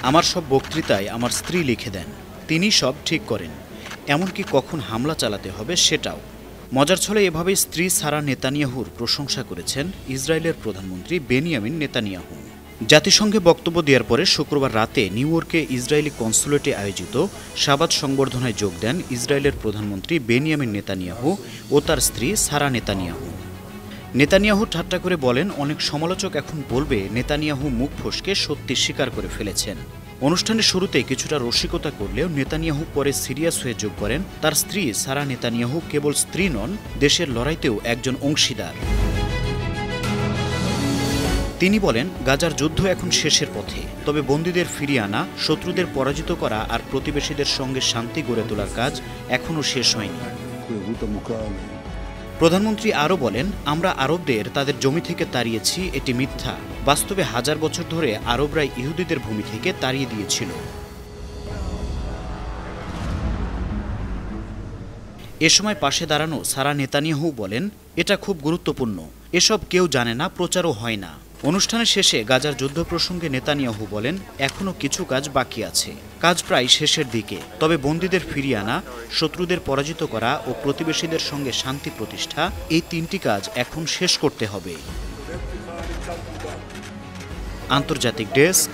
আমার সব বক্তৃতায় আমার স্ত্রী লিখে দেন, তিনি সব ঠিক করেন, এমনকি কখন হামলা চালাতে হবে সেটাও। মজার ছলে এভাবেই স্ত্রী সারা নেতানিয়াহুর প্রশংসা করেছেন ইসরায়েলের প্রধানমন্ত্রী বেনিয়ামিন নেতানিয়াহু। জাতিসংঘে বক্তব্য দেওয়ার পরে শুক্রবার রাতে নিউ ইয়র্কে ইসরায়েলি কনসুলেটে আয়োজিত শাবাত সংবর্ধনায় যোগ দেন ইসরায়েলের প্রধানমন্ত্রী বেনিয়ামিন নেতানিয়াহু ও তার স্ত্রী সারা নেতানিয়াহু। নেতানিয়াহু ঠাট্টা করে বলেন, অনেক সমালোচক এখন বলবে নেতানিয়াহু মুখ ফসকে সত্যি স্বীকার করে ফেলেছেন। অনুষ্ঠানের শুরুতে কিছুটা রসিকতা করলেও নেতানিয়াহু পরে সিরিয়াস হয়ে যোগ করেন, তার স্ত্রী সারা নেতানিয়াহু কেবল স্ত্রী নন, দেশের লড়াইতেও একজন অংশীদার। তিনি বলেন, গাজার যুদ্ধ এখন শেষের পথে, তবে বন্দীদের ফিরিয়ে আনা, শত্রুদের পরাজিত করা আর প্রতিবেশীদের সঙ্গে শান্তি গড়ে তোলার কাজ এখনও শেষ হয়নি। প্রধানমন্ত্রী আরও বলেন, আমরা আরবদের তাদের জমি থেকে তাড়িয়েছি, এটি মিথ্যা। বাস্তবে হাজার বছর ধরে আরবরাই ইহুদিদের ভূমি থেকে তাড়িয়ে দিয়েছিল। এ সময় পাশে দাঁড়ানো সারা নেতানিয়াহু বলেন, এটা খুব গুরুত্বপূর্ণ, এসব কেউ জানে না, প্রচারও হয় না। অনুষ্ঠানের শেষে গাজার যুদ্ধ প্রসঙ্গে নেতানিয়াহু বলেন, এখনও কিছু কাজ বাকি আছে, কাজ প্রায় শেষের দিকে, তবে বন্দীদের ফিরিয়ে আনা, শত্রুদের পরাজিত করা ও প্রতিবেশীদের সঙ্গে শান্তি প্রতিষ্ঠা, এই তিনটি কাজ এখন শেষ করতে হবে। আন্তর্জাতিক ডেস্ক,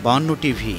52 টিভি।